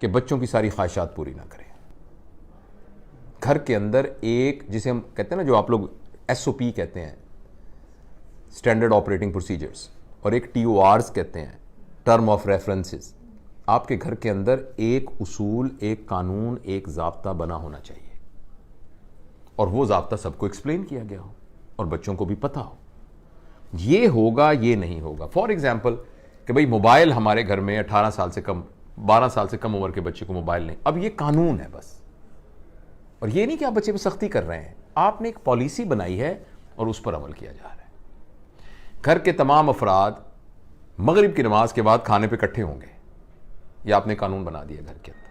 कि बच्चों की सारी ख्वाहिशात पूरी ना करें। घर के अंदर एक, जिसे हम कहते हैं ना, जो आप लोग SOP कहते हैं, स्टैंडर्ड ऑपरेटिंग प्रोसीजर्स, और एक TORs कहते हैं, टर्म ऑफ रेफरेंसेस। आपके घर के अंदर एक उसूल, एक कानून, एक ज़ाब्ता बना होना चाहिए, और वो ज़ाब्ता सबको एक्सप्लेन किया गया हो और बच्चों को भी पता हो ये होगा, ये नहीं होगा। फॉर एग्जाम्पल कि भाई मोबाइल हमारे घर में 18 साल से कम, 12 साल से कम उम्र के बच्चे को मोबाइल नहीं, अब ये कानून है बस। और ये नहीं कि आप बच्चे पे सख्ती कर रहे हैं, आपने एक पॉलिसी बनाई है और उस पर अमल किया जा रहा है। घर के तमाम अफराद मगरिब की नमाज के बाद खाने पे इकट्ठे होंगे, ये आपने कानून बना दिया घर के अंदर,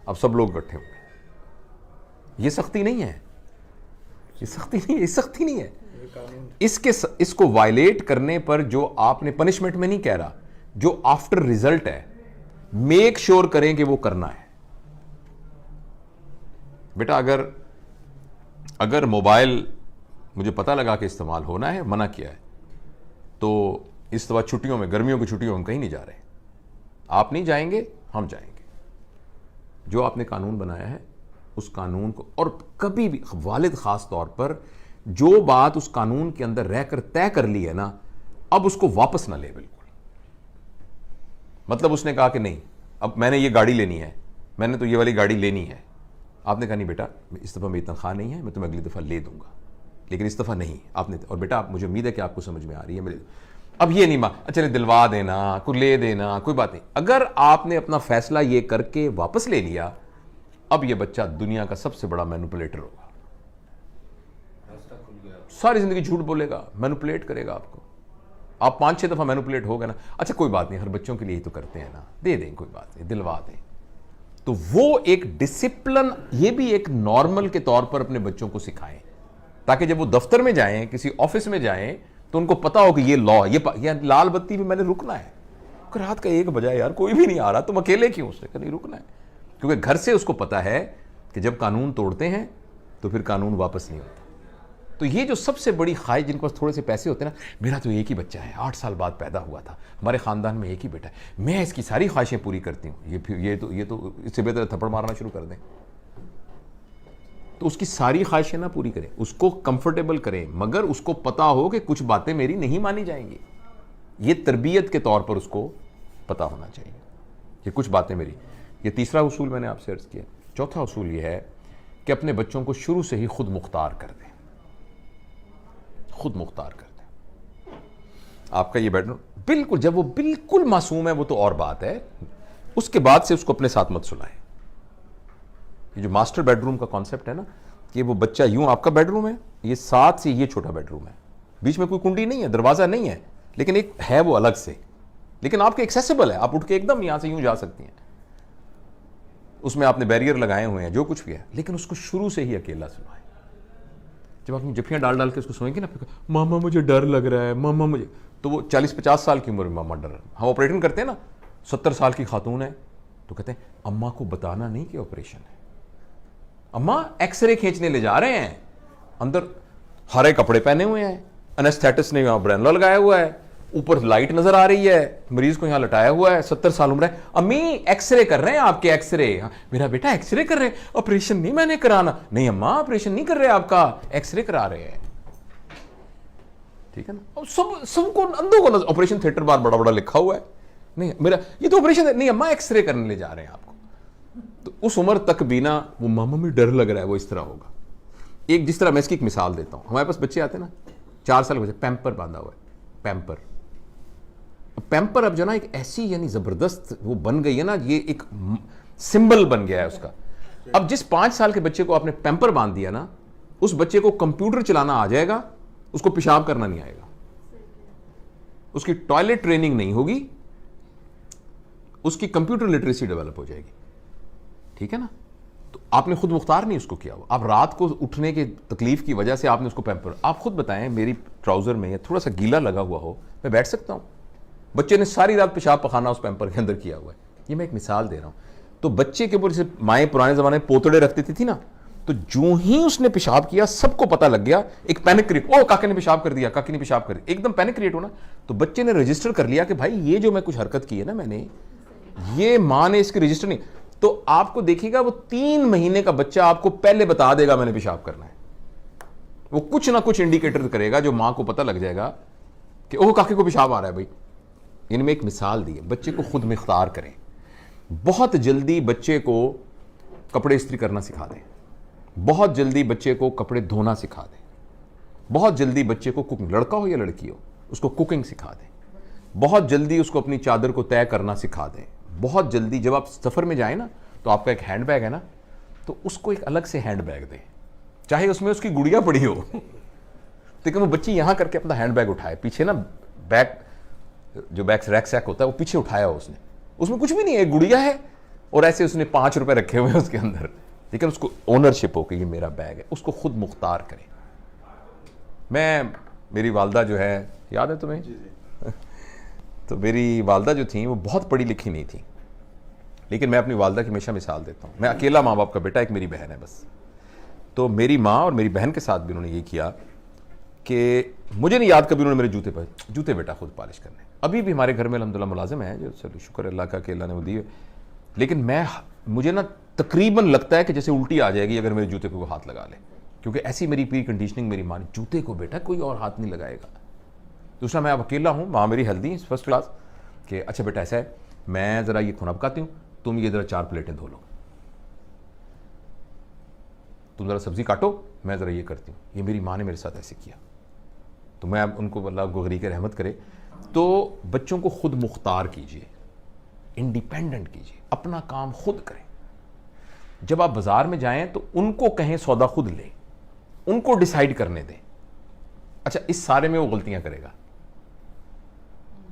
अब सब लोग इकट्ठे होंगे। ये सख्ती नहीं है, ये सख्ती नहीं है, ये सख्ती नहीं है। इसको वायलेट करने पर जो आपने, पनिशमेंट में नहीं कह रहा, जो आफ्टर रिजल्ट है, मेक श्योर करें कि वो करना है। बेटा अगर मोबाइल मुझे पता लगा कि इस्तेमाल होना है, मना किया है, तो इस दफा छुट्टियों में, गर्मियों की छुट्टियों में हम कहीं नहीं जा रहे। आप नहीं जाएंगे, हम जाएंगे। जो आपने कानून बनाया है उस कानून को, और कभी भी वालिद खास तौर पर जो बात उस कानून के अंदर रहकर तय कर ली है ना, अब उसको वापस ना ले बिल्कुल। मतलब उसने कहा कि नहीं, अब मैंने ये गाड़ी लेनी है, मैंने तो ये वाली गाड़ी लेनी है। आपने कहा नहीं बेटा, इस दफ़ा मेरी तनख्वाह नहीं है, मैं तुम्हें अगली दफ़ा ले दूंगा, लेकिन इस दफ़ा नहीं। आपने, और बेटा मुझे उम्मीद है कि आपको समझ में आ रही है मेरे, अब ये नहीं अच्छा दिलवा देना, कोई ले देना, कोई बात नहीं। अगर आपने अपना फैसला ये करके वापस ले लिया, अब ये बच्चा दुनिया का सबसे बड़ा मैनिपुलेटर होगा। सारी जिंदगी झूठ बोलेगा, मैनिपुलेट करेगा आपको। आप 5-6 दफा मैनिपुलेट हो गए ना, अच्छा कोई बात नहीं, हर बच्चों के लिए ही तो करते हैं ना, दे दें, कोई बात नहीं, दिलवा दें। तो वो एक डिसिप्लिन, ये भी एक नॉर्मल के तौर पर अपने बच्चों को सिखाएं, ताकि जब वो दफ्तर में जाएं, किसी ऑफिस में जाएं, तो उनको पता हो कि ये लॉ, ये लाल बत्ती पे मैंने रुकना है। रात का 1 बजा यार, कोई भी नहीं आ रहा, तुम अकेले क्यों? उसने नहीं रुकना है, क्योंकि घर से उसको पता है कि जब कानून तोड़ते हैं तो फिर कानून वापस नहीं होता। तो ये जो सबसे बड़ी ख्वाहिश, जिनके पास थोड़े से पैसे होते हैं ना, मेरा तो एक ही बच्चा है, 8 साल बाद पैदा हुआ था, हमारे खानदान में एक ही बेटा है, मैं इसकी सारी ख्वाहिशें पूरी करती हूँ, ये तो इससे बेहतर थप्पड़ मारना शुरू कर दें। तो उसकी सारी ख्वाहिशें ना पूरी करें, उसको कंफर्टेबल करें, मगर उसको पता हो कि कुछ बातें मेरी नहीं मानी जाएंगी। ये तरबियत के तौर पर उसको पता होना चाहिए कि कुछ बातें मेरी। ये तीसरा उसूल मैंने आपसे अर्ज किया। चौथा उसूल ये है कि अपने बच्चों को शुरू से ही खुद मुख्तार कर दें, खुद मुख्तार कर दें। आपका ये बेडरूम बिल्कुल, जब वो बिल्कुल मासूम है वो तो और बात है, उसके बाद से उसको अपने साथ मत सुलाएं। ये जो मास्टर बेडरूम का कॉन्सेप्ट है ना, कि वो बच्चा यूं, आपका बेडरूम है, ये साथ से ये छोटा बेडरूम है, बीच में कोई कुंडी नहीं है, दरवाजा नहीं है, लेकिन एक है वो अलग से, लेकिन आपके एक्सेसिबल है, आप उठ के एकदम यहां से यूं जा सकती हैं। उसमें आपने बैरियर लगाए हुए हैं, जो कुछ भी है, लेकिन उसको शुरू से ही अकेला सुलाएं। जब आप जफियां डाल डाल के उसको सोएंगे ना, मामा मुझे डर लग रहा है, मामा मुझे, तो वो 40-50 साल की उम्र में मामा डर, हम ऑपरेशन करते हैं ना, 70 साल की खातून है तो कहते हैं अम्मा को बताना नहीं कि ऑपरेशन है, अम्मा एक्सरे खींचने ले जा रहे हैं, अंदर हरे कपड़े पहने हुए हैं, एनेस्थेटिस्ट ने यहां ब्रेनला लगाया हुआ है, ऊपर लाइट नजर आ रही है, मरीज को यहां लटाया हुआ है, 70 साल उम्र है, अम्मी एक्सरे कर रहे हैं आपके, एक्सरे। मेरा बेटा एक्सरे कर रहे हैं, ऑपरेशन नहीं मैंने कराना। नहीं अम्मा ऑपरेशन नहीं कर रहे आपका, एक्सरे करा रहे हैं। ठीक है ना, अब सबको अंधों को ऑपरेशन थिएटर बार बड़ा बड़ा लिखा हुआ है, नहीं मेरा ये तो ऑपरेशन है, नहीं अम्मा एक्सरे करने ले जा रहे हैं आपको। तो उस उम्र तक भी ना वो मामा में डर लग रहा है, वो इस तरह होगा। एक जिस तरह मैं इसकी एक मिसाल देता हूं, हमारे पास बच्चे आते हैं ना, 4 साल के बच्चे, पैम्पर बांधा हुआ है, पैम्पर अब जो ना एक ऐसी यानी जबरदस्त वो बन गई है ना, ये एक सिंबल बन गया है उसका। अब जिस 5 साल के बच्चे को आपने पैम्पर बांध दिया ना, उस बच्चे को कंप्यूटर चलाना आ जाएगा, उसको पेशाब करना नहीं आएगा, उसकी टॉयलेट ट्रेनिंग नहीं होगी, उसकी कंप्यूटर लिटरेसी डेवलप हो जाएगी। ठीक है ना, तो आपने खुद मुख्तार नहीं उसको किया हुआ, आप रात को उठने की तकलीफ की वजह से आपने उसको पैम्पर, आप खुद बताएं, मेरी ट्राउजर में थोड़ा सा गीला लगा हुआ हो, मैं बैठ सकता हूं, बच्चे ने सारी रात पेशाब पखाना उस पैम्पर के अंदर किया हुआ है। ये मैं एक मिसाल दे रहा हूं। तो बच्चे के ऊपर जैसे माएँ पुराने जमाने में पोतड़े रखती थी ना, तो जो ही उसने पेशाब किया सबको पता लग गया, एक पैनिक क्रिएट, ओ काके ने पेशाब कर दिया, काकी ने पेशाब कर दिया, एकदम पैनिक क्रिएट होना। तो बच्चे ने रजिस्टर कर लिया कि भाई ये जो मैं कुछ हरकत की है ना मैंने, ये माँ ने इसकी रजिस्टर नहीं, तो आपको देखिएगा वो 3 महीने का बच्चा आपको पहले बता देगा मैंने पेशाब करना है। वो कुछ ना कुछ इंडिकेटर करेगा जो मां को पता लग जाएगा कि ओह काके को पेशाब आ रहा है भाई। इनमें एक मिसाल दी है, बच्चे को खुद मुख्तार करें। बहुत जल्दी बच्चे को कपड़े इस्त्री करना सिखा दें, बहुत जल्दी बच्चे को कपड़े धोना सिखा दें, बहुत जल्दी बच्चे को कुकिंग, लड़का हो या लड़की हो, उसको कुकिंग सिखा दें, बहुत जल्दी उसको अपनी चादर को तय करना सिखा दें। बहुत जल्दी जब आप सफ़र में जाएं ना, तो आपका एक हैंड बैग है ना, तो उसको एक अलग से हैंड बैग दें, चाहे उसमें उसकी गुड़िया पड़ी हो लेकिन वो बच्ची यहां करके अपना हैंड बैग उठाए, पीछे ना बैग जो बैग रैक सैक होता है वो पीछे उठाया हो उसने, उसमें कुछ भी नहीं है, गुड़िया है और ऐसे उसने 5 रुपए रखे हुए हैं उसके अंदर, लेकिन उसको ओनरशिप हो कि ये मेरा बैग है। उसको खुद मुख्तार करें। मेरी वालदा जो है, याद है तुम्हें? तो मेरी वालदा जो थी वो बहुत पढ़ी लिखी नहीं थी, लेकिन मैं अपनी वालदा की हमेशा मिसाल देता हूँ। मैं अकेला माँ बाप का बेटा, एक मेरी बहन है बस। तो मेरी माँ और मेरी बहन के साथ भी उन्होंने ये किया कि मुझे नहीं याद कभी उन्होंने मेरे जूते बेटा खुद पॉलिश करने। अभी भी हमारे घर में अल्हम्दुलिल्लाह मुलाजिम है, जो चलो शुक्र अल्लाह का कि अल्लाह ने वो दी है, लेकिन मुझे ना तकरीबन लगता है कि जैसे उल्टी आ जाएगी अगर मेरे जूते को हाथ लगा ले, क्योंकि ऐसी मेरी प्री कंडीशनिंग मेरी माँ ने, जूते को बेटा कोई और हाथ नहीं लगाएगा। दूसरा, मैं अब अकेला हूँ, माँ मेरी हेल्दी फर्स्ट क्लास, कि अच्छा बेटा ऐसा है, मैं ज़रा ये खाना पकाती हूँ, तुम ये ज़रा 4 प्लेटें धो लो, तुम ज़रा सब्ज़ी काटो, मैं ज़रा ये करती हूँ। ये मेरी माँ ने मेरे साथ ऐसे किया। तो मैं उनको, अल्लाह गरी के रहमत करे। तो बच्चों को खुद मुख्तार कीजिए, इंडिपेंडेंट कीजिए, अपना काम खुद करें। जब आप बाजार में जाएं तो उनको कहें सौदा खुद लें, उनको डिसाइड करने दें। अच्छा, इस सारे में वो गलतियां करेगा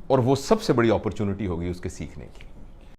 और वो सबसे बड़ी अपॉर्चुनिटी होगी उसके सीखने की।